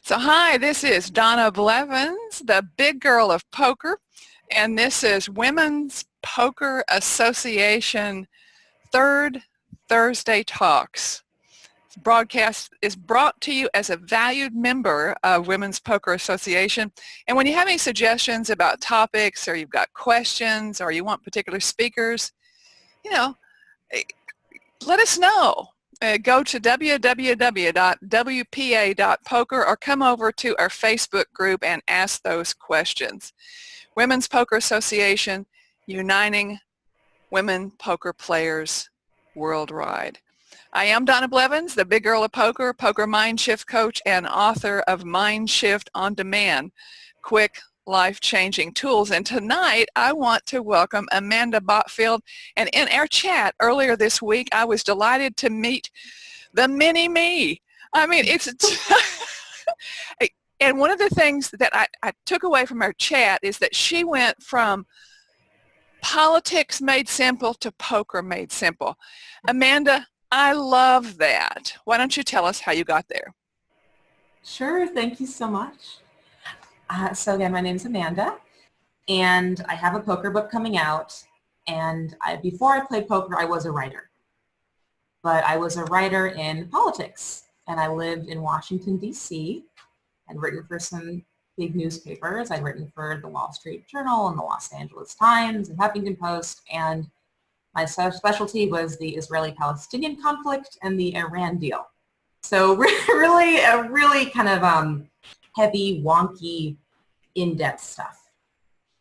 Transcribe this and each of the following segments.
So hi, this is Donna Blevins, the big girl of poker, and this is Women's Poker Association Third Thursday Talks. This broadcast is brought to you as a valued member of Women's Poker Association, and when you have any suggestions about topics or you've got questions or you want particular speakers, let us know. Go to www.wpa.poker or come over to our Facebook group and ask those questions. Women's Poker Association, uniting women poker players worldwide. I am Donna Blevins, the big girl of poker, poker MindShift coach, and author of MindShift On Demand, quick, life-changing tools. And tonight, I want to welcome Amanda Botfield. And in our chat earlier this week, I was delighted to meet the mini-me. I mean, it's... And one of the things that I took away from our chat is that she went from politics made simple to poker made simple. Amanda, I love that. Why don't you tell us how you got there? Sure. Thank you so much. So again, my name is Amanda, and I have a poker book coming out. And before I played poker, I was a writer. But I was a writer in politics, and I lived in Washington, D.C. I'd written for some big newspapers. I'd written for the Wall Street Journal and the Los Angeles Times and Huffington Post, and my specialty was the Israeli-Palestinian conflict and the Iran deal. So really kind of heavy, wonky, in-depth stuff.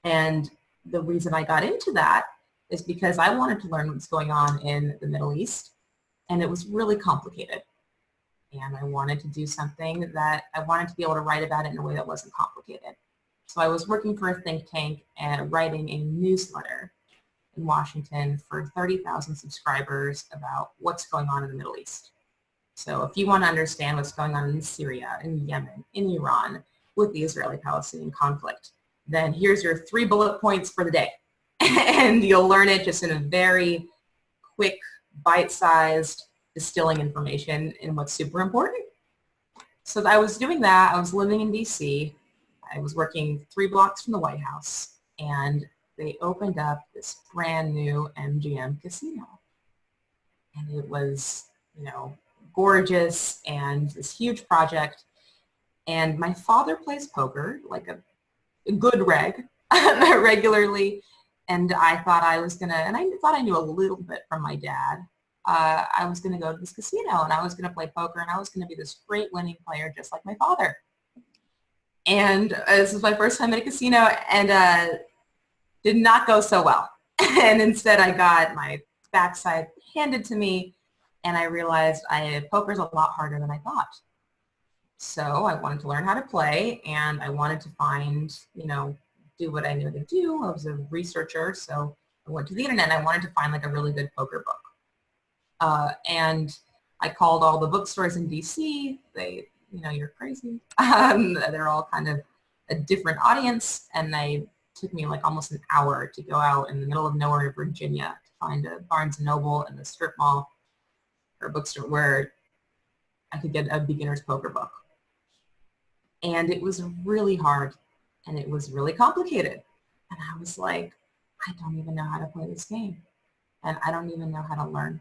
And the reason I got into that is because I wanted to learn what's going on in the Middle East, and it was really complicated. And I wanted to do something that I wanted to be able to write about it in a way that wasn't complicated. So I was working for a think tank and writing a newsletter in Washington for 30,000 subscribers about what's going on in the Middle East. So if you want to understand what's going on in Syria, in Yemen, in Iran, with the Israeli-Palestinian conflict, then here's your 3 bullet points for the day. And you'll learn it just in a very quick, bite-sized, distilling information in what's super important. So I was doing that. I was living in DC. I was working 3 blocks from the White House, and they opened up this brand new MGM Casino. And it was, gorgeous and this huge project. And my father plays poker, like a good reg, regularly. And I thought I was going to, and I thought I knew a little bit from my dad. I was going to go to this casino, and I was going to play poker, and I was going to be this great winning player just like my father. And this was my first time at a casino, and did not go so well. And instead I got my backside handed to me, and I realized poker's a lot harder than I thought. So I wanted to learn how to play, and I wanted to find, do what I knew to do. I was a researcher, so I went to the internet, and I wanted to find like a really good poker book. And I called all the bookstores in DC. They, you're crazy. They're all kind of a different audience, and they took me like almost an hour to go out in the middle of nowhere in Virginia to find a Barnes & Noble and a strip mall or a bookstore where I could get a beginner's poker book. And it was really hard, and it was really complicated. And I was like, I don't even know how to play this game, and I don't even know how to learn.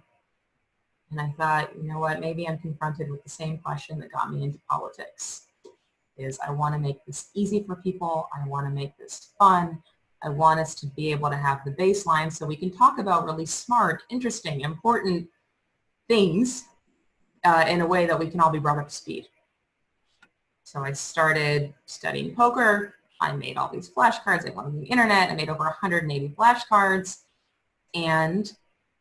And I thought, you know what, maybe I'm confronted with the same question that got me into politics. Is I want to make this easy for people. I want to make this fun. I want us to be able to have the baseline so we can talk about really smart, interesting, important things in a way that we can all be brought up to speed. So I started studying poker. I made all these flashcards. I went on the internet. I made over 180 flashcards. And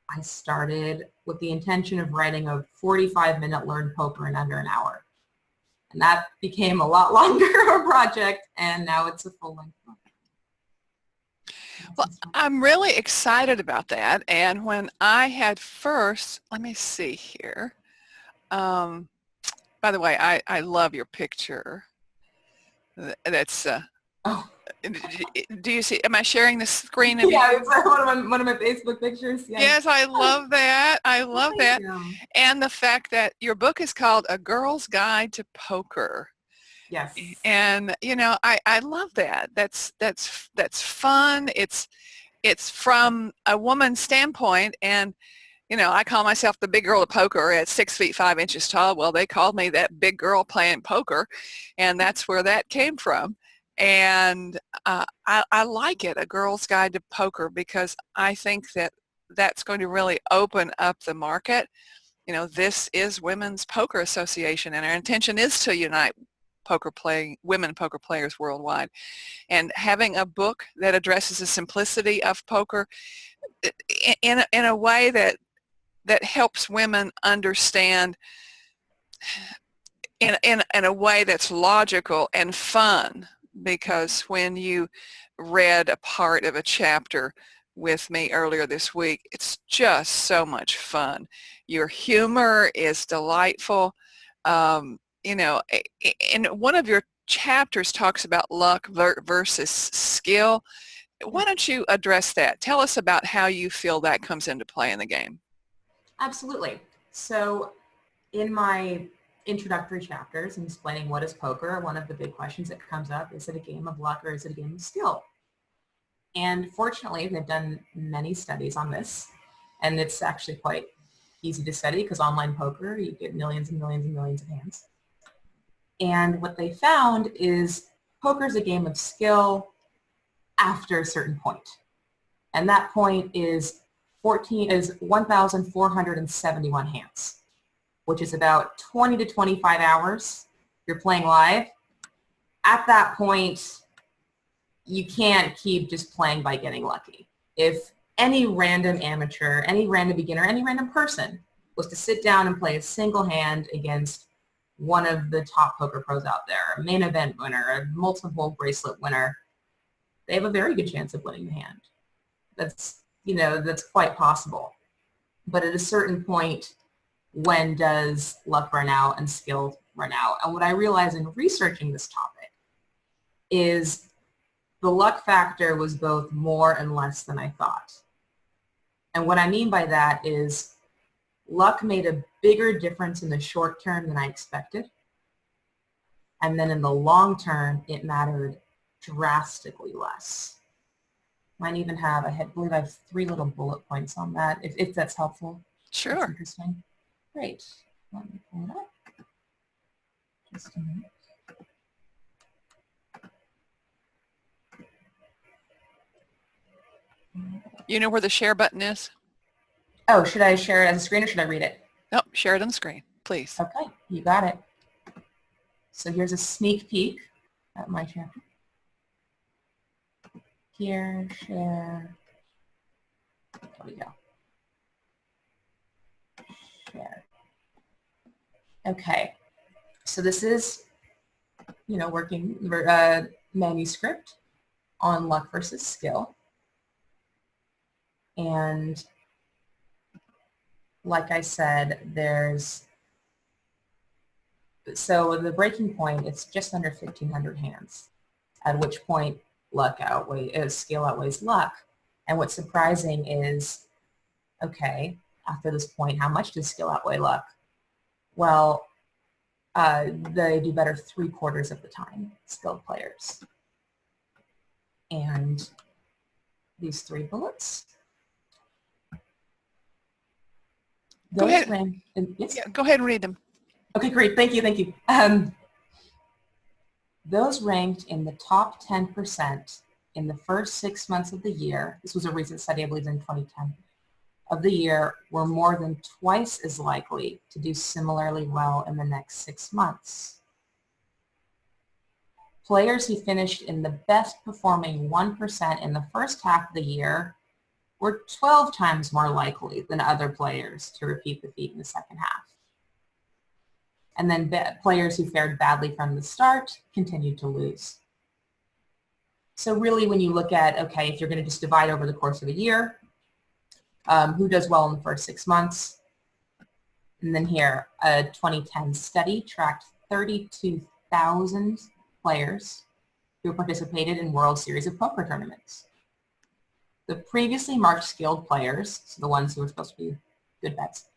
I started with the intention of writing a 45-minute learn poker in under an hour. And that became a lot longer of a project, and now it's a full-length book. Well, I'm really excited about that. And when I had first, let me see here. By the way, I love your picture. That's oh. Do you see? Am I sharing the screen? Yeah, it's one of my Facebook pictures. Yeah. Yes, I love that. I love that. Yeah. And the fact that your book is called A Girl's Guide to Poker. Yes. And, I love that. That's fun. It's from a woman's standpoint. And, I call myself the big girl at poker at 6 feet 5 inches tall. Well, they called me that big girl playing poker, and that's where that came from. And I like it, A Girl's Guide to Poker, because I think that that's going to really open up the market. This is Women's Poker Association, and our intention is to unite women poker players worldwide. And having a book that addresses the simplicity of poker in a way that helps women understand in a way that's logical and fun, because when you read a part of a chapter with me earlier this week, it's just so much fun. Your humor is delightful. And one of your chapters talks about luck versus skill. Why don't you address that? Tell us about how you feel that comes into play in the game. Absolutely. So in my introductory chapters and explaining what is poker, one of the big questions that comes up, is it a game of luck or is it a game of skill? And fortunately, they've done many studies on this, and it's actually quite easy to study because online poker, you get millions and millions and millions of hands. And what they found is poker is a game of skill after a certain point. And that point is 1,471 hands, which is about 20 to 25 hours. You're playing live. At that point, you can't keep just playing by getting lucky. If any random amateur, any random beginner, any random person was to sit down and play a single hand against one of the top poker pros out there, a main event winner, a multiple bracelet winner, they have a very good chance of winning the hand. That's quite possible. But at a certain point, when does luck run out and skill run out? And what I realized in researching this topic is the luck factor was both more and less than I thought. And what I mean by that is luck made a bigger difference in the short term than I expected. And then in the long term, it mattered drastically less. Mine even have, I believe I have 3 little bullet points on that, if that's helpful. Sure. That's interesting. Great. Let me pull it up. Just a minute. You know where the share button is? Oh, should I share it on the screen or should I read it? No, share it on the screen, please. Okay, you got it. So here's a sneak peek at my chapter. Here, share. There we go. Share. Okay, so this is, working manuscript on luck versus skill. And like I said, so the breaking point, it's just under 1,500 hands, at which point skill outweighs luck. And what's surprising is, okay, after this point, how much does skill outweigh luck? Well, they do better 3/4 of the time, skilled players. And these 3 bullets. Go ahead. Yes? Yeah, go ahead and read them. Okay, great. Thank you. Those ranked in the top 10% in the first 6 months of the year, this was a recent study, I believe in 2010, of the year, were more than twice as likely to do similarly well in the next 6 months. Players who finished in the best performing 1% in the first half of the year were 12 times more likely than other players to repeat the feat in the second half. And then players who fared badly from the start continued to lose. So really when you look at, okay, if you're going to just divide over the course of a year, who does well in the first 6 months? And then here, a 2010 study tracked 32,000 players who participated in World Series of Poker tournaments. The previously marked skilled players, so the ones who were supposed to be good bets,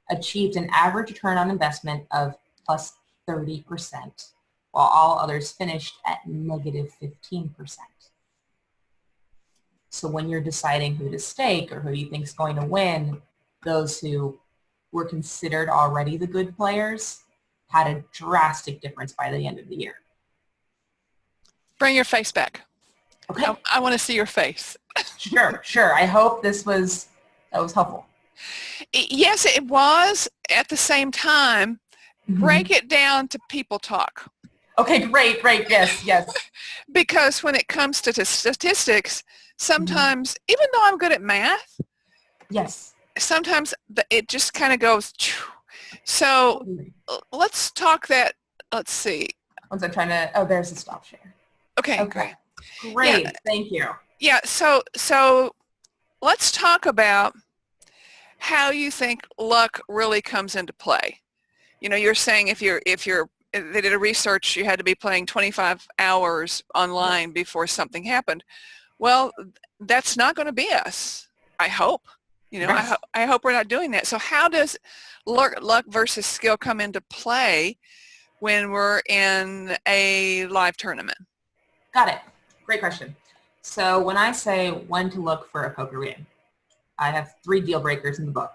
achieved an average return on investment of plus 30%, while all others finished at negative 15%. So when you're deciding who to stake or who you think is going to win, those who were considered already the good players had a drastic difference by the end of the year. Bring your face back. Okay. I want to see your face. Sure. I hope that was helpful. Yes, it was. At the same time, break it down to people talk. Okay, great. Yes. Because when it comes to statistics, sometimes, even though I'm good at math, yes, sometimes it just kind of goes. So let's talk that. Let's see. Once I'm trying to, oh, there's the stop share. Okay. Great. Yeah. Thank you. Yeah. So let's talk about how you think luck really comes into play. You know, you're saying if they did a research, you had to be playing 25 hours online before something happened. Well, that's not going to be us. I hope. You know, Right. I hope we're not doing that. So how does luck versus skill come into play when we're in a live tournament? Got it. Great question. So when I say when to look for a poker game, I have 3 deal breakers in the book.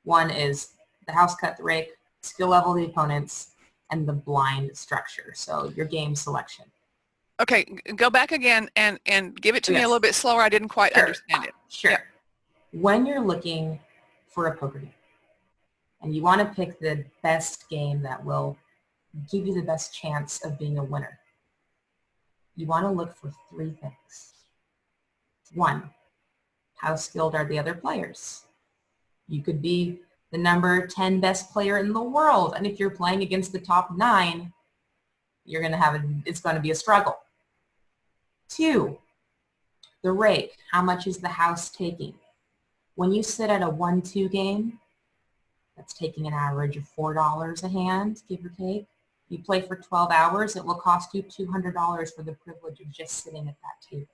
One is the house cut, the rake, skill level of the opponents, and the blind structure. So your game selection. Okay, go back again and give it to me a little bit slower. I didn't quite understand it. Sure. Yeah. When you're looking for a poker game and you want to pick the best game that will give you the best chance of being a winner, you want to look for 3 things. 1, how skilled are the other players? You could be the number 10 best player in the world, and if you're playing against the top 9, you're going to it's going to be a struggle. 2, the rake. How much is the house taking? When you sit at a 1-2 game, that's taking an average of $4 a hand, give or take. You play for 12 hours, it will cost you $200 for the privilege of just sitting at that table.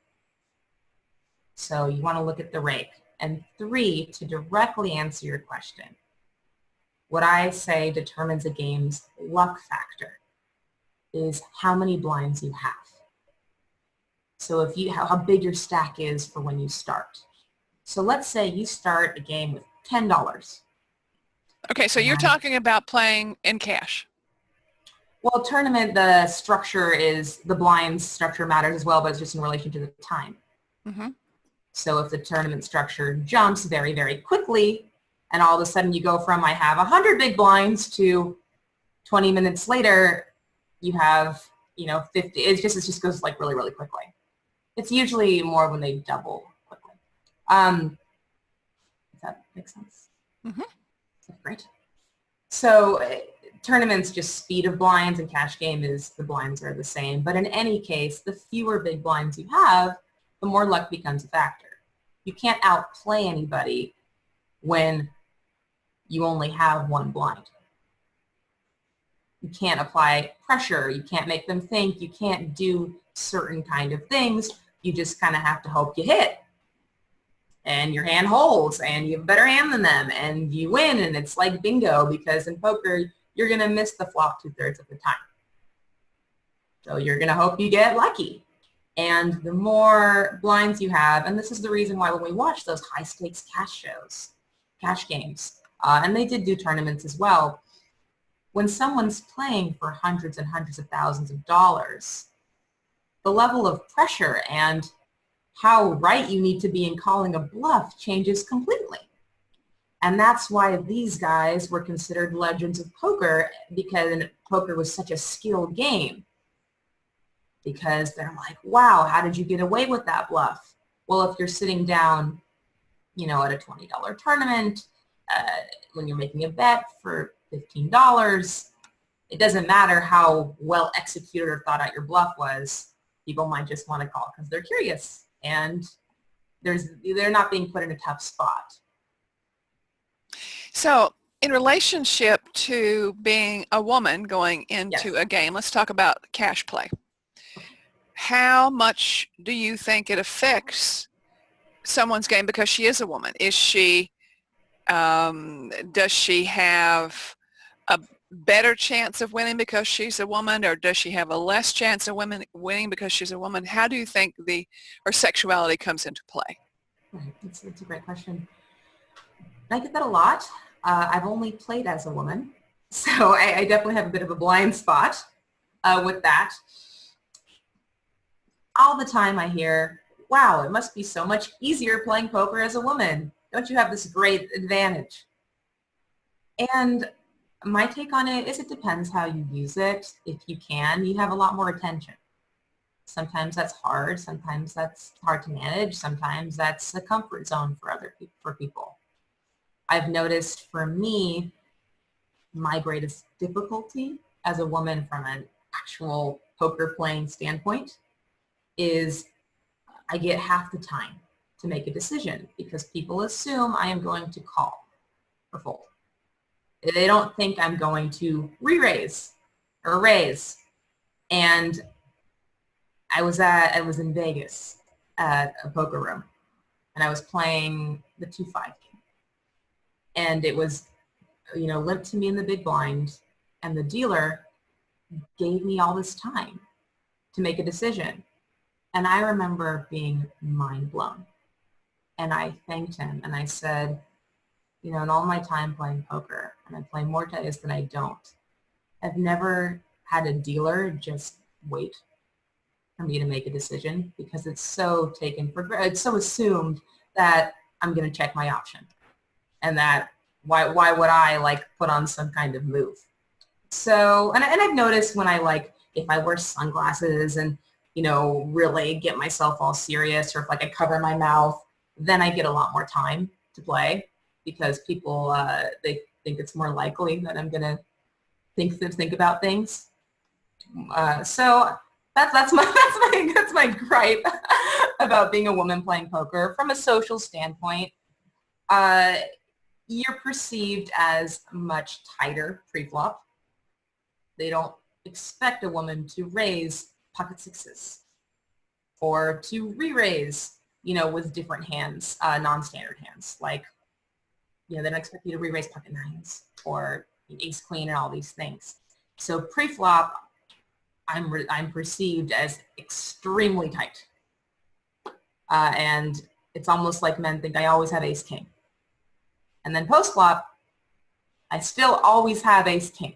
So you want to look at the rake. And 3, to directly answer your question, what I say determines a game's luck factor is how many blinds you have. So how big your stack is for when you start. So let's say you start a game with $10. Okay, so you're talking about playing in cash. Well, tournament, the structure is, the blinds structure matters as well, but it's just in relation to the time. Mm-hmm. So if the tournament structure jumps very, very quickly, and all of a sudden you go from I have 100 big blinds to 20 minutes later, you have, 50. It just goes like really, really quickly. It's usually more when they double quickly. Does that make sense? Mm-hmm. That's great. So tournaments, just speed of blinds, and cash game is the blinds are the same. But in any case, the fewer big blinds you have, the more luck becomes a factor. You can't outplay anybody when you only have 1 blind. You can't apply pressure. You can't make them think. You can't do certain kind of things. You just kind of have to hope you hit. And your hand holds, and you have a better hand than them, and you win, and it's like bingo, because in poker, you're going to miss the flop 2/3 of the time. So you're going to hope you get lucky. And the more blinds you have, and this is the reason why when we watch those high-stakes cash games, and they did do tournaments as well, when someone's playing for hundreds and hundreds of thousands of dollars, the level of pressure and how right you need to be in calling a bluff changes completely. And that's why these guys were considered legends of poker, because poker was such a skilled game. Because they're like, wow, how did you get away with that bluff? Well, if you're sitting down, at a $20 tournament, when you're making a bet for $15, it doesn't matter how well executed or thought out your bluff was. People might just want to call because they're curious, and they're not being put in a tough spot. So in relationship to being a woman going into a game, let's talk about cash play. How much do you think it affects someone's game because she is a woman? Is she, does she have a better chance of winning because she's a woman, or does she have a less chance of winning because she's a woman? How do you think her sexuality comes into play? Right. It's a great question. I get that a lot. I've only played as a woman, so I definitely have a bit of a blind spot with that. All the time I hear, wow, it must be so much easier playing poker as a woman. Don't you have this great advantage? And my take on it is it depends how you use it. If you can, you have a lot more attention. Sometimes that's hard. Sometimes that's hard to manage. Sometimes that's a comfort zone for people. I've noticed for me, my greatest difficulty as a woman from an actual poker playing standpoint is I get half the time to make a decision because people assume I am going to call or fold. They don't think I'm going to re-raise or raise. And I was in Vegas at a poker room, and I was playing the 2-5 game. And it was, limped to me in the big blind, and the dealer gave me all this time to make a decision. And I remember being mind blown. And I thanked him, and I said, in all my time playing poker, and I play more days than I don't, I've never had a dealer just wait for me to make a decision because it's so it's so assumed that I'm going to check my option, and that why would I put on some kind of move? So, and I've noticed when if I wear sunglasses and, really get myself all serious, or if I cover my mouth, then I get a lot more time to play because people, they think it's more likely that I'm going to think about things. So that's my gripe about being a woman playing poker. From a social standpoint, you're perceived as much tighter pre-flop. They don't expect a woman to raise pocket sixes or to re-raise, with different hands, non-standard hands. They don't expect you to re-raise pocket nines or ace queen and all these things. So pre-flop, I'm perceived as extremely tight. And it's almost like men think I always have ace king. And then post-flop, I still always have ace king.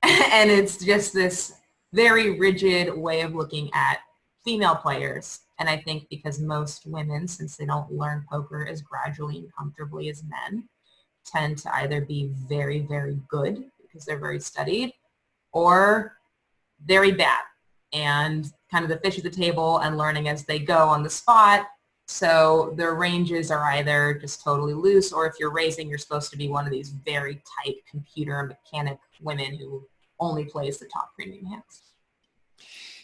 And it's just this very rigid way of looking at female players. And I think because most women, since they don't learn poker as gradually and comfortably as men, tend to either be very, very good because they're very studied, or very bad and kind of the fish at the table and learning as they go on the spot. So their ranges are either just totally loose, or if you're raising, you're supposed to be one of these very tight computer mechanic women who only plays the top premium hands.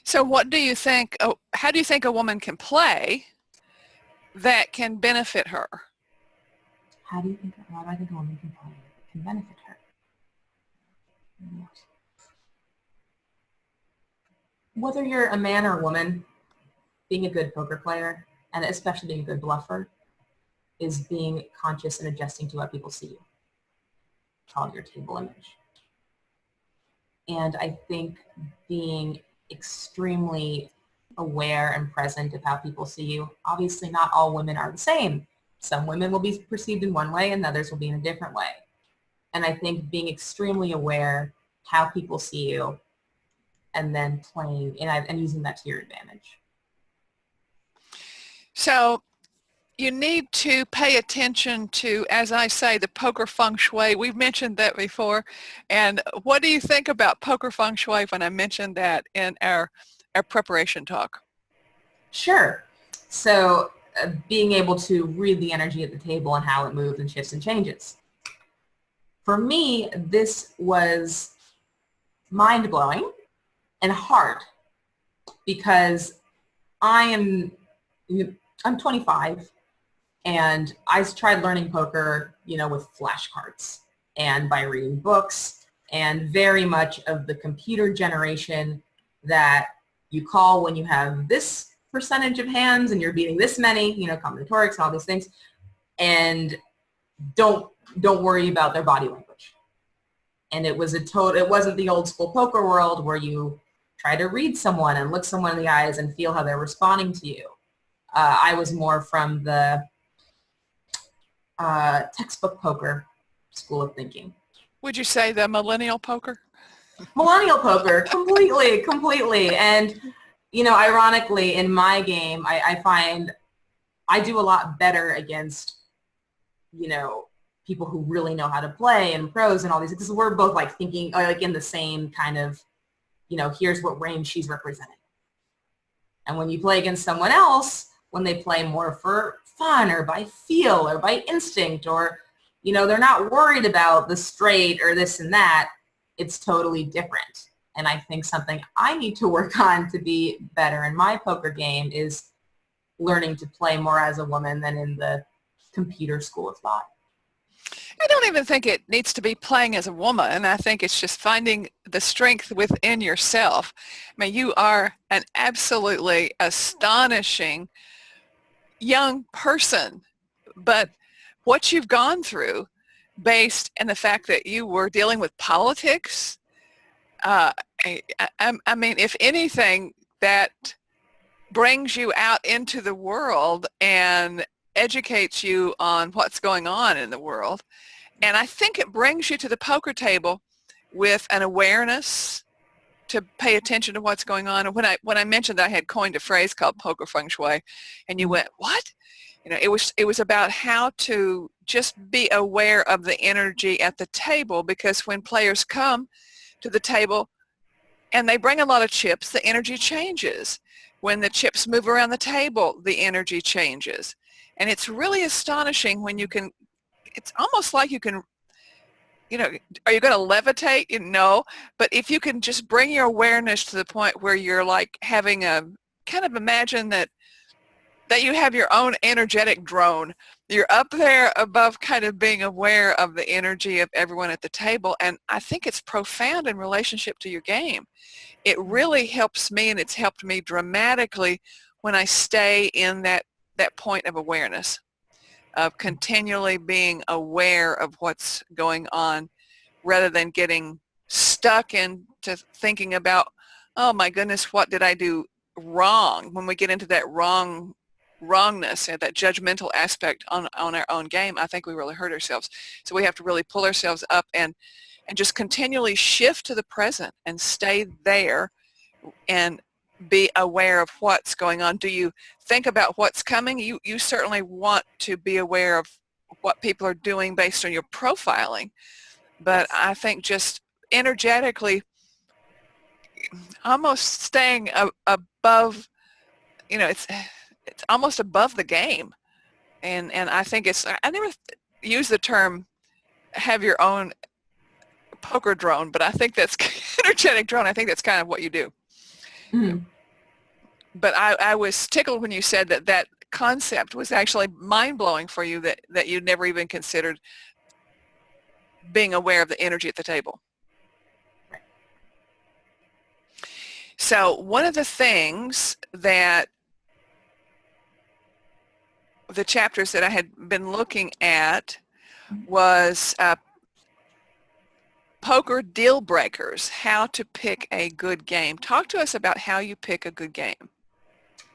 So what do you think, how do you think a woman can play that can benefit her? How do I think a woman can play that can benefit her? Whether you're a man or a woman, being a good poker player, and especially being a good bluffer, is being conscious and adjusting to how people see you. It's called your table image. And I think being extremely aware and present of how people see you. Obviously, not all women are the same. Some women will be perceived in one way and others will be in a different way. And I think being extremely aware how people see you and then playing and using that to your advantage. So you need to pay attention to, as I say, the poker feng shui. We've mentioned that before. And what do you think about poker feng shui when I mentioned that in our preparation talk? Sure. So being able to read the energy at the table and how it moves and shifts and changes. For me, this was mind-blowing and hard because I'm 25 and I tried learning poker, with flashcards and by reading books, and very much of the computer generation that you call when you have this percentage of hands and you're beating this many, combinatorics, all these things, and don't worry about their body language. And it wasn't the old school poker world where you try to read someone and look someone in the eyes and feel how they're responding to you. I was more from the textbook poker school of thinking. Would you say the millennial poker? Millennial poker, completely. And, ironically, in my game, I find I do a lot better against, people who really know how to play and pros and all these, because we're both like thinking like in the same kind of, here's what range she's representing. And when you play against someone else, when they play more for fun or by feel or by instinct or, they're not worried about the straight or this and that, it's totally different. And I think something I need to work on to be better in my poker game is learning to play more as a woman than in the computer school of thought. I don't even think it needs to be playing as a woman. I think it's just finding the strength within yourself. I mean, you are an absolutely astonishing young person, but what you've gone through based in the fact that you were dealing with politics, I mean, if anything, that brings you out into the world and educates you on what's going on in the world. And I think it brings you to the poker table with an awareness to pay attention to what's going on. And when I mentioned that I had coined a phrase called poker feng shui, and you went, what? It was about how to just be aware of the energy at the table, because when players come to the table and they bring a lot of chips, the energy changes. When the chips move around the table, the energy changes. And it's really astonishing when you can, it's almost like you can, are you going to levitate? No, but if you can just bring your awareness to the point where you're like having a, kind of imagine that you have your own energetic drone. You're up there above, kind of being aware of the energy of everyone at the table. And I think it's profound in relationship to your game. It really helps me, and it's helped me dramatically when I stay in that point of awareness, of continually being aware of what's going on, rather than getting stuck into thinking about, oh my goodness, what did I do wrong? When we get into that wrongness and that judgmental aspect on our own game, I think we really hurt ourselves. So we have to really pull ourselves up and just continually shift to the present and stay there and be aware of what's going on. Do you think about what's coming? You certainly want to be aware of what people are doing based on your profiling, but I think just energetically almost staying above, it's almost above the game. And I think I never use the term have your own poker drone, but I think that's energetic drone. I think that's kind of what you do. Mm-hmm. But I was tickled when you said that concept was actually mind-blowing for you, that you'd never even considered being aware of the energy at the table. So one of the things that the chapters that I had been looking at was poker deal breakers, how to pick a good game. Talk to us about how you pick a good game.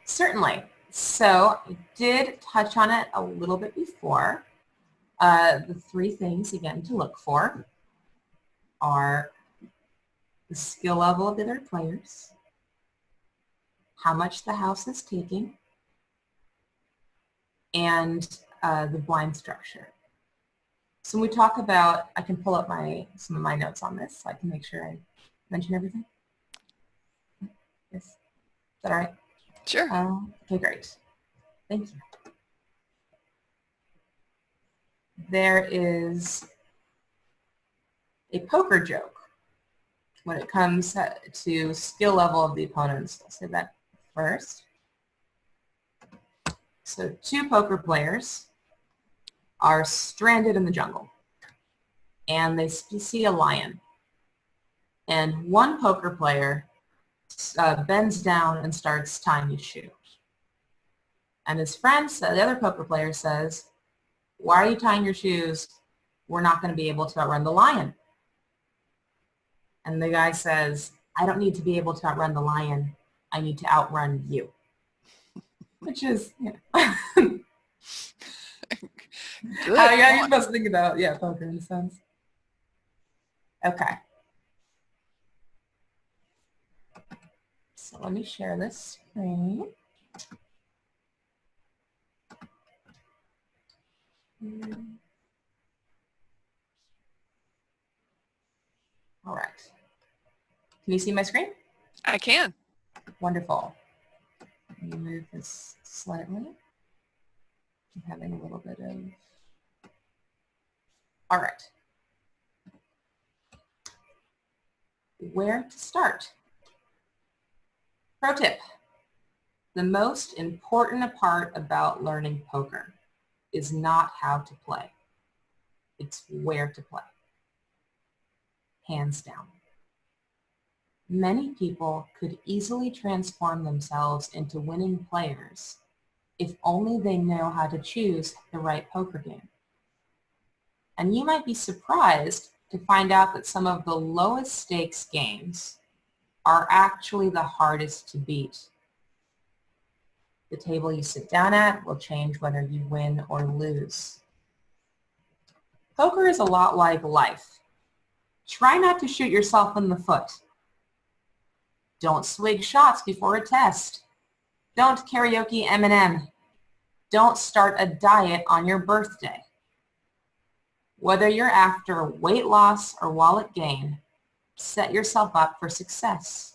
Certainly. So I did touch on it a little bit before. The three things, again, to look for are the skill level of the other players, how much the house is taking, and the blind structure. So when we talk about, I can pull up some of my notes on this so I can make sure I mention everything. Yes. Is that all right? Sure. Okay, great. Thank you. There is a poker joke when it comes to skill level of the opponents. I'll say that first. So two poker players are stranded in the jungle, and they see a lion. And one poker player bends down and starts tying his shoe. And his friend said, the other poker player says, "Why are you tying your shoes? We're not going to be able to outrun the lion." And the guy says, I don't need to be able to outrun the lion. I need to outrun you. Which is, how you're supposed to think about, poker in a sense. Okay. So let me share this screen. All right. Can you see my screen? I can. Wonderful. Let me move this slightly. I'm having a little bit of... All right. Where to start? Pro tip. The most important part about learning poker is not how to play. It's where to play. Hands down. Many people could easily transform themselves into winning players if only they know how to choose the right poker game. And you might be surprised to find out that some of the lowest stakes games are actually the hardest to beat. The table you sit down at will change whether you win or lose. Poker is a lot like life. Try not to shoot yourself in the foot. Don't swig shots before a test. Don't karaoke Eminem. Don't start a diet on your birthday. Whether you're after weight loss or wallet gain, set yourself up for success.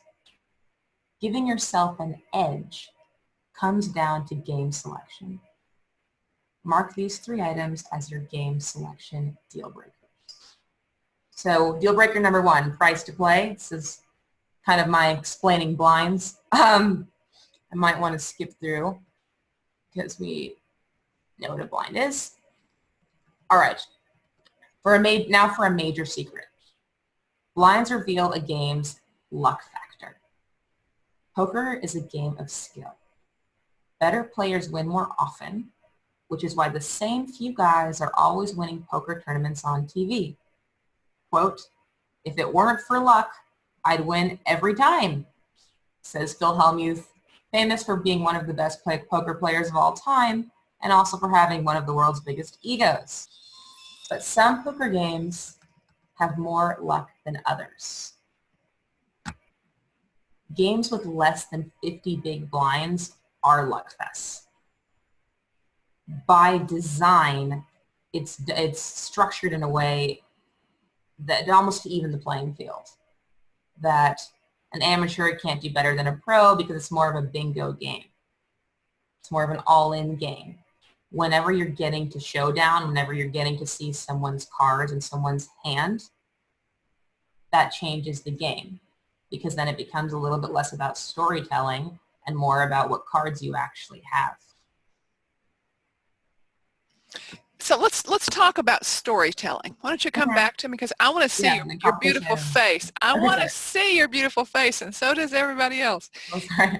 Giving yourself an edge comes down to game selection. Mark these 3 items as your game selection deal breakers. So deal breaker number 1, price to play. This is kind of my explaining blinds. I might want to skip through because we know what a blind is. All right, now for a major secret. Blinds reveal a game's luck factor. Poker is a game of skill. Better players win more often, which is why the same few guys are always winning poker tournaments on TV. Quote, if it weren't for luck, I'd win every time, says Phil Hellmuth, famous for being one of the best poker players of all time and also for having one of the world's biggest egos. But some poker games have more luck than others. Games with less than 50 big blinds are luck fests. By design, it's structured in a way that almost to even the playing field. That an amateur can't do better than a pro because it's more of a bingo game. It's more of an all-in game. Whenever you're getting to showdown, whenever you're getting to see someone's cards and someone's hand, that changes the game because then it becomes a little bit less about storytelling and more about what cards you actually have. So let's talk about storytelling. Why don't you come back to me, because I want to see your beautiful face. I want to see your beautiful face, and so does everybody else. Oh, sorry.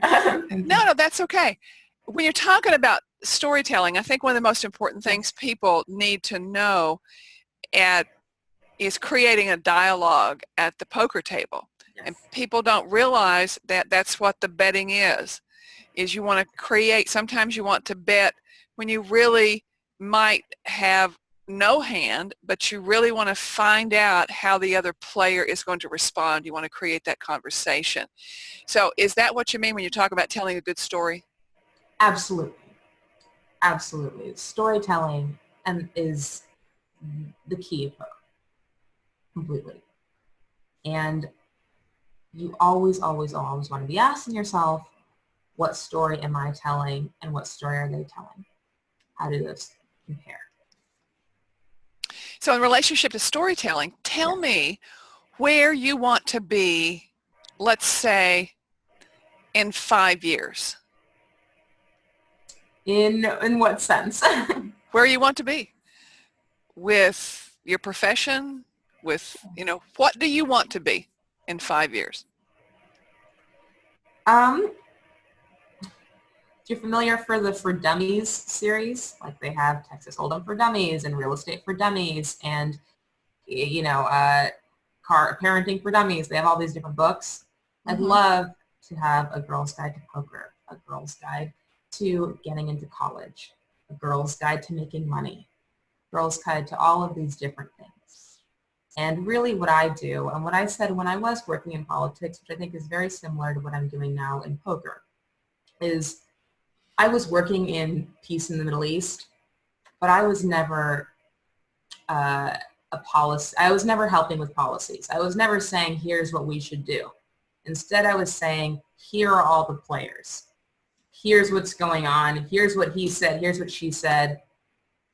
No, that's okay. When you're talking about storytelling, I think one of the most important things people need to know is creating a dialogue at the poker table. Yes. And people don't realize that that's what the betting is you want to create, sometimes you want to bet when you really might have no hand, but you really want to find out how the other player is going to respond. You want to create that conversation. So is that what you mean when you talk about telling a good story? Absolutely. Absolutely. Storytelling is the key of poker. Completely. And you always, always, always want to be asking yourself, what story am I telling and what story are they telling? How do those compare? So in relationship to storytelling, tell me where you want to be, let's say, in 5 years. In what sense? Where you want to be with your profession, with, what do you want to be in 5 years? If you're familiar for Dummies series, like they have Texas Hold'em for Dummies and Real Estate for Dummies and, Parenting for Dummies. They have all these different books. I'd love to have a girl's guide to poker, a girl's guide to getting into college, a girl's guide to making money, girl's guide to all of these different things. And really what I do, and what I said when I was working in politics, which I think is very similar to what I'm doing now in poker, is I was working in peace in the Middle East, but I was never I was never helping with policies. I was never saying, here's what we should do. Instead, I was saying, here are all the players. Here's what's going on. Here's what he said. Here's what she said.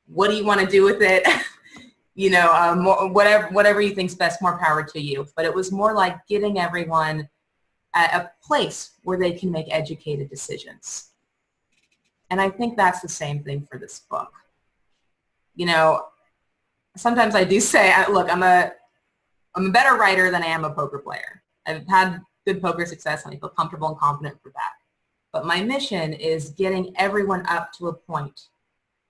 What do you want to do with it? Whatever you think's best, more power to you. But it was more like getting everyone at a place where they can make educated decisions. And I think that's the same thing for this book. Sometimes I do say, look, I'm a better writer than I am a poker player. I've had good poker success and I feel comfortable and confident for that. But my mission is getting everyone up to a point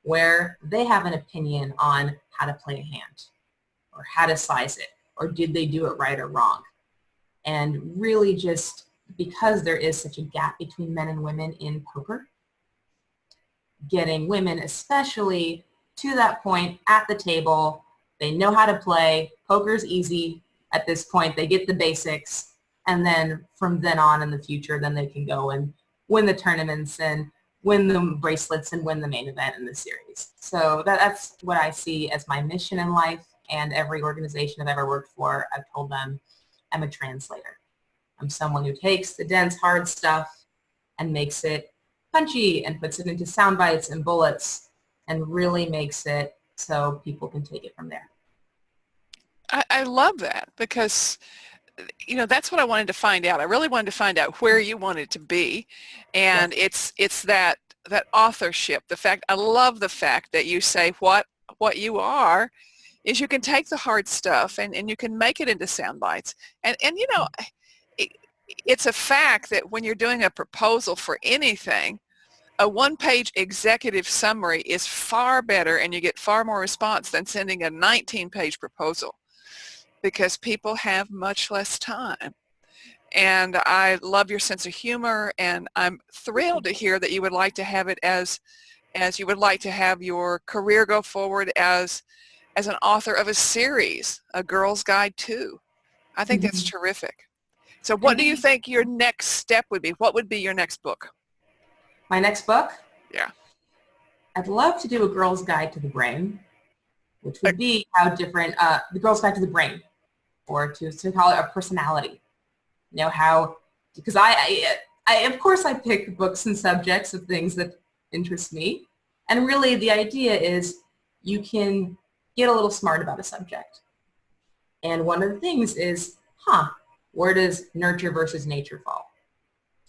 where they have an opinion on how to play a hand or how to size it, or did they do it right or wrong. And really just because there is such a gap between men and women in poker, getting women especially to that point at the table. They know how to play. Poker's easy at this point. They get the basics. And then from then on in the future, then they can go and win the tournaments and win the bracelets and win the main event in the series. So that's what I see as my mission in life. And every organization I've ever worked for, I've told them I'm a translator. I'm someone who takes the dense, hard stuff and makes it punchy and puts it into sound bites and bullets and really makes it so people can take it from there. I love that because, that's what I wanted to find out. I really wanted to find out where you wanted to be. And yes. It's that authorship, I love the fact that you say what you are is you can take the hard stuff and you can make it into sound bites. And it's a fact that when you're doing a proposal for anything, a one-page executive summary is far better and you get far more response than sending a 19-page proposal because people have much less time. And I love your sense of humor, and I'm thrilled to hear that you would like to have it as you would like to have your career go forward as an author of a series, A Girl's Guide to. I think that's terrific. So what do you think your next step would be? What would be your next book? My next book? Yeah. I'd love to do A Girl's Guide to the Brain, which would be how different, the Girl's Guide to the Brain, or to call it a personality. Because I of course I pick books and subjects of things that interest me. And really the idea is you can get a little smart about a subject. And one of the things is, where does nurture versus nature fall?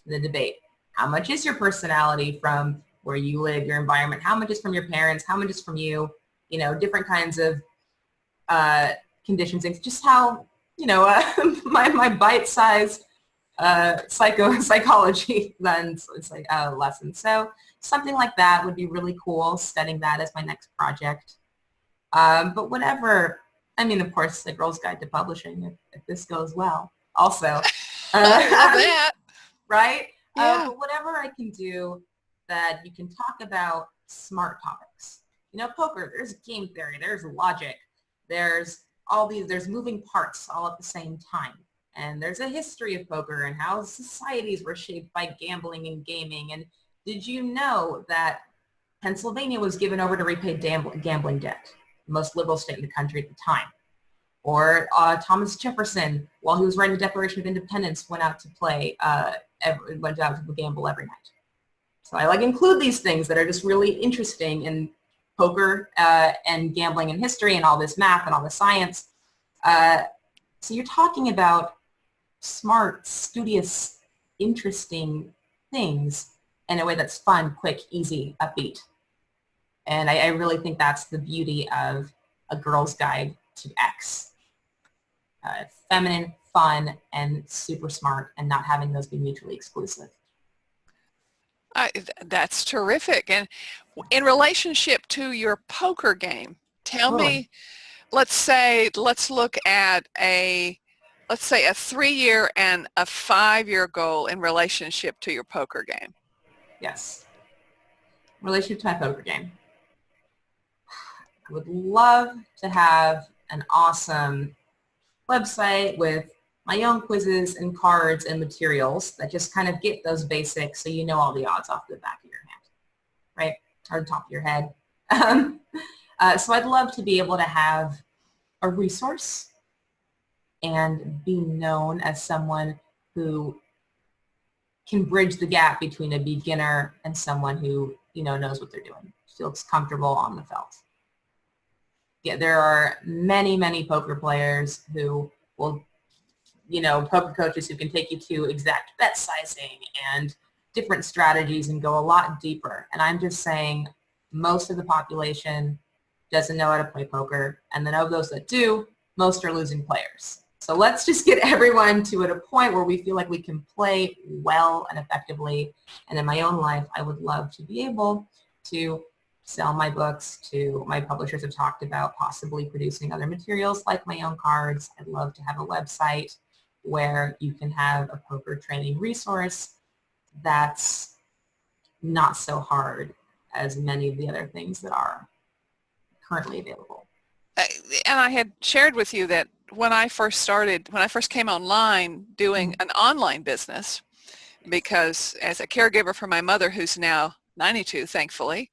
The debate. How much is your personality from where you live, your environment? How much is from your parents? How much is from you? Different kinds of conditions. Just how, my bite-sized psychology lens lesson. So something like that would be really cool, setting that as my next project. But whatever, of course, The Girl's Guide to Publishing, if this goes well, also. I love that. Right? Yeah. But whatever I can do that you can talk about smart topics. Poker, there's game theory, there's logic, there's moving parts all at the same time. And there's a history of poker and how societies were shaped by gambling and gaming. And did you know that Pennsylvania was given over to repay gambling debt, the most liberal state in the country at the time? Or Thomas Jefferson, while he was writing the Declaration of Independence, went out to gamble every night. So I include these things that are just really interesting in poker and gambling and history and all this math and all this science. So you're talking about smart, studious, interesting things in a way that's fun, quick, easy, upbeat. And I really think that's the beauty of A Girl's Guide to X. Feminine, fun, and super smart, and not having those be mutually exclusive. That's terrific. And in relationship to your poker game, tell me, let's look at a let's say a 3-year and a 5-year goal in relationship to your poker game? Yes. Relationship to my poker game. I would love to have an awesome website with my own quizzes and cards and materials that just kind of get those basics so you know all the odds off the back of your hand, right? Or the top of your head. So I'd love to be able to have a resource and be known as someone who can bridge the gap between a beginner and someone who, knows what they're doing, feels comfortable on the felt. Yeah, there are many, many poker players who will, poker coaches who can take you to exact bet sizing and different strategies and go a lot deeper. And I'm just saying most of the population doesn't know how to play poker. And then of those that do, most are losing players. So let's just get everyone to at a point where we feel like we can play well and effectively. And in my own life, I would love to be able to sell my books to my publishers have talked about possibly producing other materials like my own cards. I'd love to have a website where you can have a poker training resource that's not so hard as many of the other things that are currently available. And I had shared with you that when I first came online doing an online business, because as a caregiver for my mother, who's now 92, thankfully,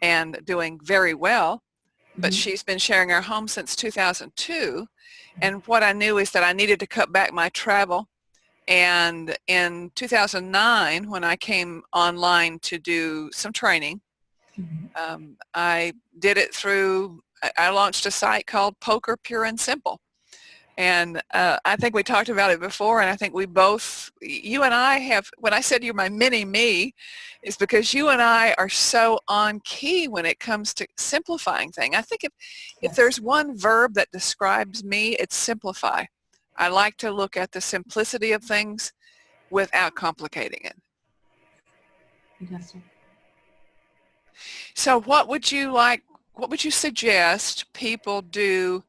and doing very well, but she's been sharing our home since 2002. And what I knew is that I needed to cut back my travel. And in 2009, when I came online to do some training, I did it I launched a site called Poker Pure and Simple. And I think we talked about it before, and I think you and I have, when I said you're my mini-me, is because you and I are so on key when it comes to simplifying things. I think if there's one verb that describes me, it's simplify. I like to look at the simplicity of things without complicating it. Fantastic. So what would you suggest people do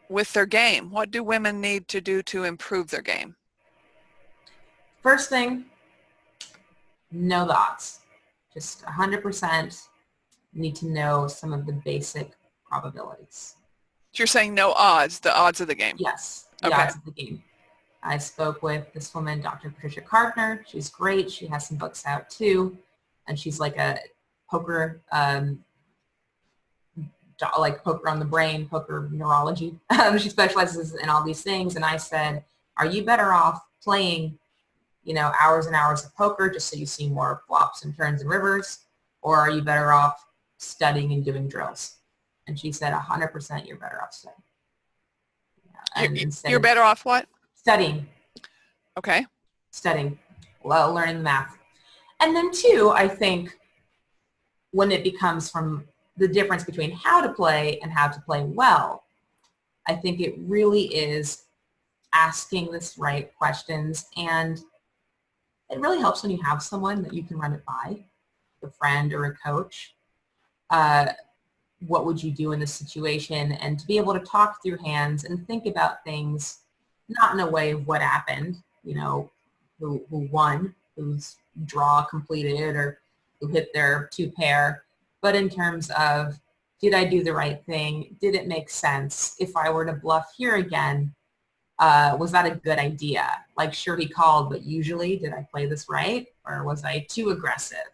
with their game? What do women need to do to improve their game? First thing, know the odds. Just 100% need to know some of the basic probabilities. So you're saying no odds, the odds of the game? Yes, the odds of the game. I spoke with this woman, Dr. Patricia Gardner. She's great. She has some books out too. And she's like a poker, like poker on the brain, poker neurology. She specializes in all these things. And I said, are you better off playing, hours and hours of poker just so you see more flops and turns and rivers? Or are you better off studying and doing drills? And she said, 100% you're better off studying. You're better off what? Studying. Okay. Studying. Well, learning the math. And then two, I think when it becomes from the difference between how to play and how to play well, I think it really is asking the right questions. And it really helps when you have someone that you can run it by, a friend or a coach. What would you do in this situation? And to be able to talk through hands and think about things, not in a way of what happened, who won, whose draw completed, or who hit their 2-pair, but in terms of, did I do the right thing? Did it make sense? If I were to bluff here again, was that a good idea? Like, sure, he called, but usually, did I play this right? Or was I too aggressive?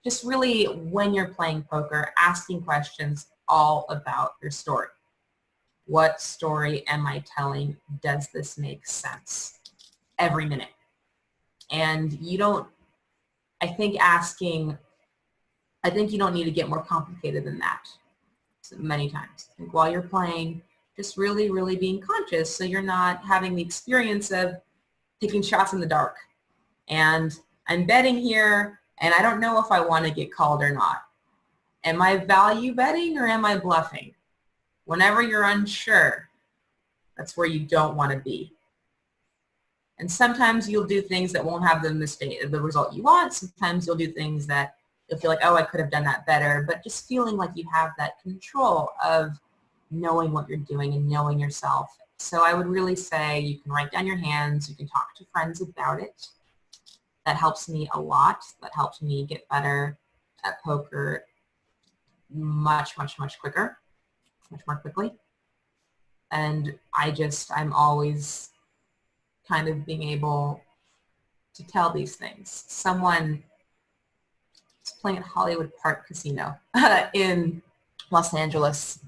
Just really, when you're playing poker, asking questions all about your story. What story am I telling? Does this make sense? Every minute. And I think you don't need to get more complicated than that many times. I think while you're playing, just really, really being conscious so you're not having the experience of taking shots in the dark. And I'm betting here, and I don't know if I want to get called or not. Am I value betting or am I bluffing? Whenever you're unsure, that's where you don't want to be. And sometimes you'll do things that won't have the result you want. Sometimes you'll do things that you'll feel like, oh, I could have done that better. But just feeling like you have that control of knowing what you're doing and knowing yourself So I would really say you can write down your hands. You can talk to friends about it. That helps me a lot. That helps me get better at poker much, much, much quicker, much more quickly. And I'm always kind of being able to tell these things. Someone was playing at Hollywood Park Casino in Los Angeles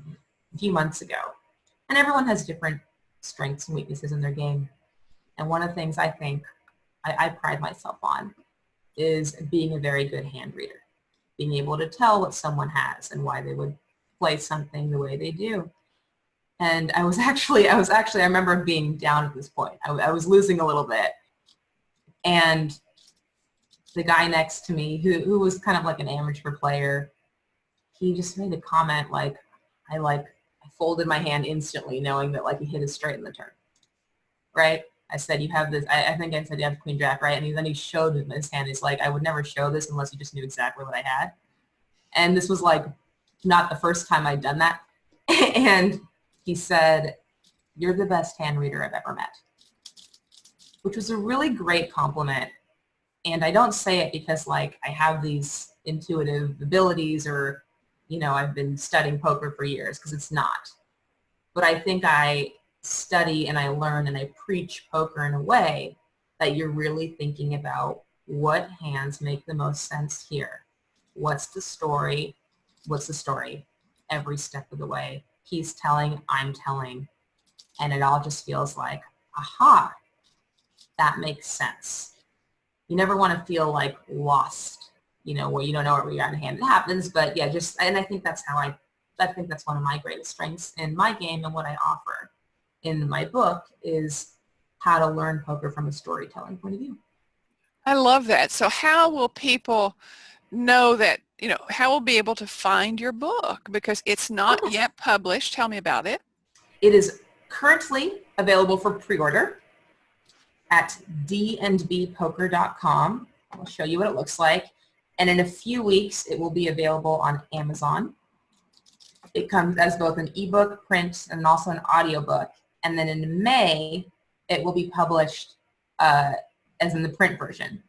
a few months ago. And everyone has different strengths and weaknesses in their game. And one of the things I think I pride myself on is being a very good hand reader, being able to tell what someone has and why they would play something the way they do. And I remember being down at this point. I was losing a little bit. And the guy next to me, who was kind of like an amateur player, he just made a comment like, I folded my hand instantly knowing that like he hit it straight in the turn, right? I said, you have this, I think I said you have Queen Jack, right? And then he showed him his hand. He's like, I would never show this unless you just knew exactly what I had. And this was like not the first time I'd done that. And he said, you're the best hand reader I've ever met, which was a really great compliment. And I don't say it because like I have these intuitive abilities or, you know, I've been studying poker for years, because it's not. But I think I study and I learn and I preach poker in a way that you're really thinking about what hands make the most sense here. What's the story? What's the story? Every step of the way. He's telling, I'm telling. And it all just feels like, aha, that makes sense. You never want to feel like lost, you know, where you don't know where you're at in hand. It happens, but yeah, and I think that's one of my greatest strengths in my game, and what I offer in my book is how to learn poker from a storytelling point of view. I love that. So how will people know that, you know, how will be able to find your book? Because it's not yet published. Tell me about it. It is currently available for pre-order at DnBPoker.com. I'll show you what it looks like. And in a few weeks, it will be available on Amazon. It comes as both an ebook, print, and also an audiobook. And then in May, it will be published as in the print version.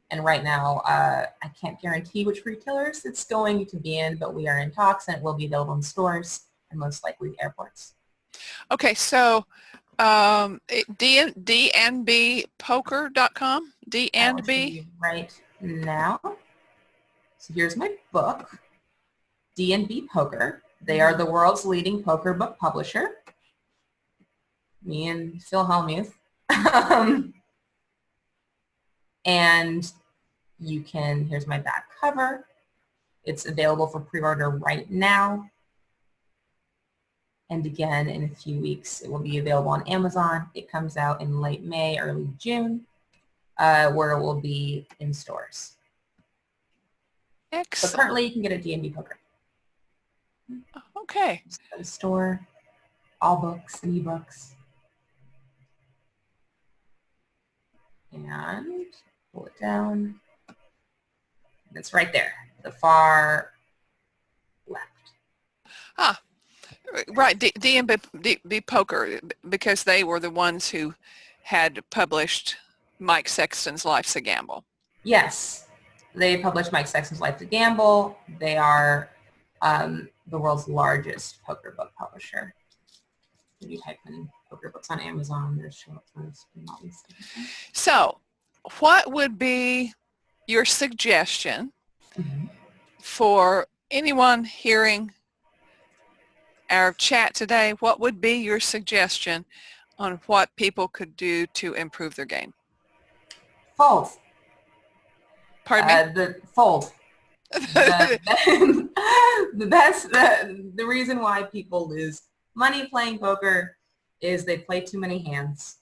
And right now, I can't guarantee which retailers it's going to be in, but we are in talks, and it will be available in stores and most likely airports. Okay, so DnBPoker.com? DnB? Right now. So here's my book, DnB Poker. They are the world's leading poker book publisher. Me and Phil Hellmuth. And you can, here's my back cover. It's available for pre-order right now. And again, in a few weeks, it will be available on Amazon. It comes out in late May, early June, where it will be in stores. Excellent. So currently, you can get a DnB Poker. Okay. Just go to the store, all books and ebooks. And pull it down. And it's right there, the far left. Ah, right, DnB Poker, because they were the ones who had published Mike Sexton's Life's a Gamble. Yes, they published Mike Sexton's Life's a Gamble. They are the world's largest poker book publisher. If you type in poker books on Amazon, there's show up first and all these things. So, what would be your suggestion for anyone hearing our chat today? What would be your suggestion on what people could do to improve their game? Fold. Pardon me? The fold. The reason why people lose money playing poker is they play too many hands.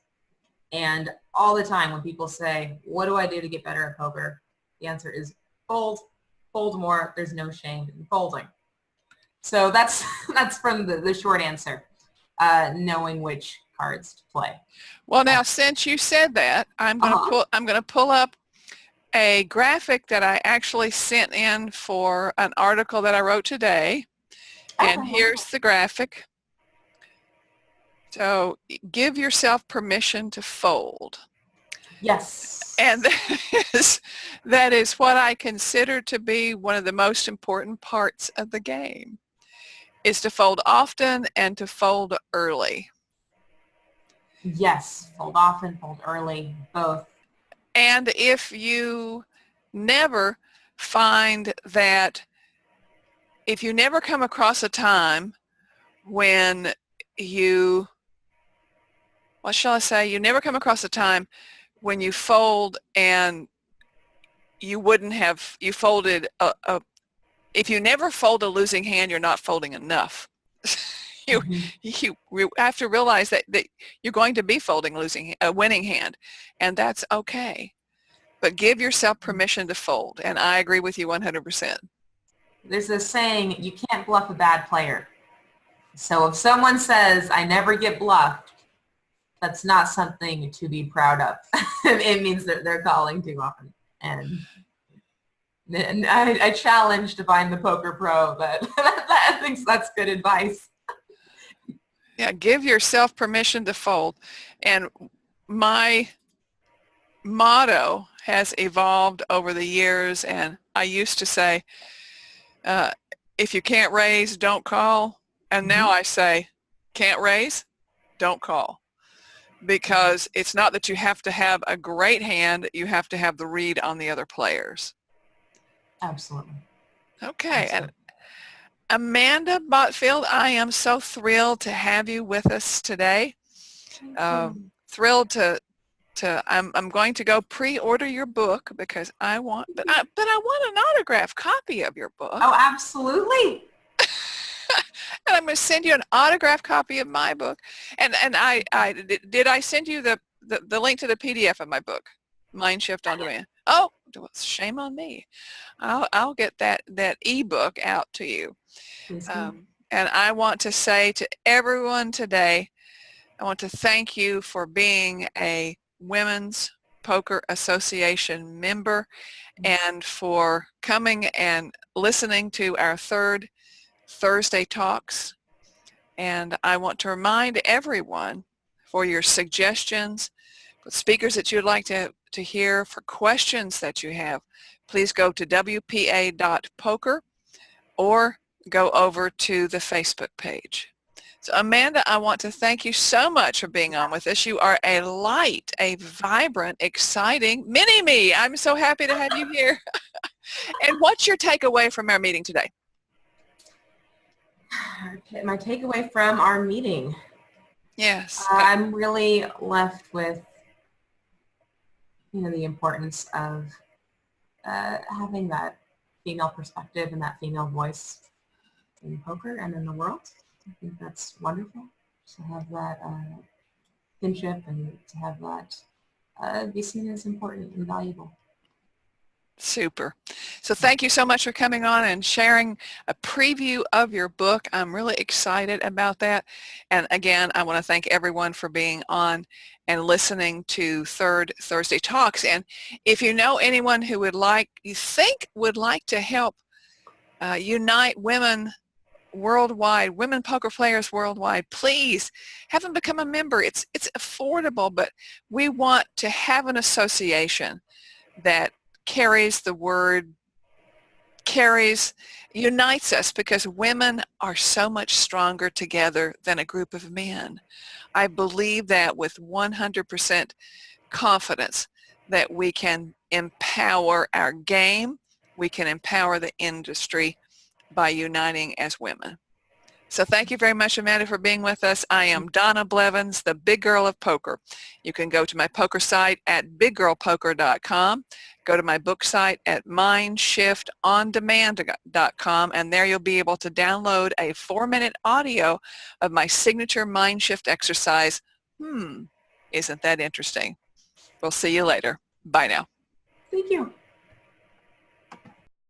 And all the time when people say, what do I do to get better at poker? The answer is fold, fold more. There's no shame in folding. So that's from the short answer, knowing which cards to play. Well, now since you said that, I'm going to pull up a graphic that I actually sent in for an article that I wrote today. And here's the graphic. So give yourself permission to fold. Yes. And that is what I consider to be one of the most important parts of the game, is to fold often and to fold early. Yes, fold often, fold early, both. And if you never find that, if you never come across a time when you, what shall I say, you never come across a time when you fold and you wouldn't have, you folded if you never fold a losing hand, you're not folding enough. you have to realize that you're going to be folding a winning hand, and that's okay. But give yourself permission to fold, and I agree with you 100%. There's this saying, you can't bluff a bad player. So if someone says, I never get bluffed, that's not something to be proud of. It means that they're calling too often. And I challenge Divine the Poker Pro, but I think that's good advice. Yeah, give yourself permission to fold. And my motto has evolved over the years, and I used to say, if you can't raise, don't call. And now I say, can't raise, don't call. Because it's not that you have to have a great hand, you have to have the read on the other players. Absolutely. Okay. Absolutely. And Amanda Botfield, I am so thrilled to have you with us today. Thrilled to I'm going to go pre-order your book because I want, but I want an autographed copy of your book. Oh, absolutely. And I'm going to send you an autographed copy of my book. And did I send you the link to the PDF of my book, MindShift on Demand? Oh, shame on me. I'll get that ebook out to you. And I want to say to everyone today, I want to thank you for being a Women's Poker Association member and for coming and listening to our third Thursday talks. And I want to remind everyone, for your suggestions, for speakers that you'd like to hear, for questions that you have, please go to WPA.poker or go over to the Facebook page. So Amanda, I want to thank you so much for being on with us. You are a light, a vibrant, exciting mini-me. I'm so happy to have you here. And what's your takeaway from our meeting today? My takeaway from our meeting. Yes. I'm really left with, the importance of having that female perspective and that female voice in poker and in the world. I think that's wonderful to have that kinship and to have that be seen as important and valuable. Super. So thank you so much for coming on and sharing a preview of your book. I'm really excited about that. And again, I want to thank everyone for being on and listening to Third Thursday Talks. And if you know anyone who would like to help unite women worldwide, women poker players worldwide, please have them become a member. It's affordable, but we want to have an association that carries the word, unites us, because women are so much stronger together than a group of men. I believe that with 100% confidence that we can empower our game, we can empower the industry by uniting as women. So thank you very much, Amanda, for being with us. I am Donna Blevins, the Big Girl of Poker. You can go to my poker site at biggirlpoker.com. Go to my book site at MindShiftOnDemand.com, and there you'll be able to download a 4-minute audio of my signature MindShift exercise. Isn't that interesting? We'll see you later. Bye now. Thank you.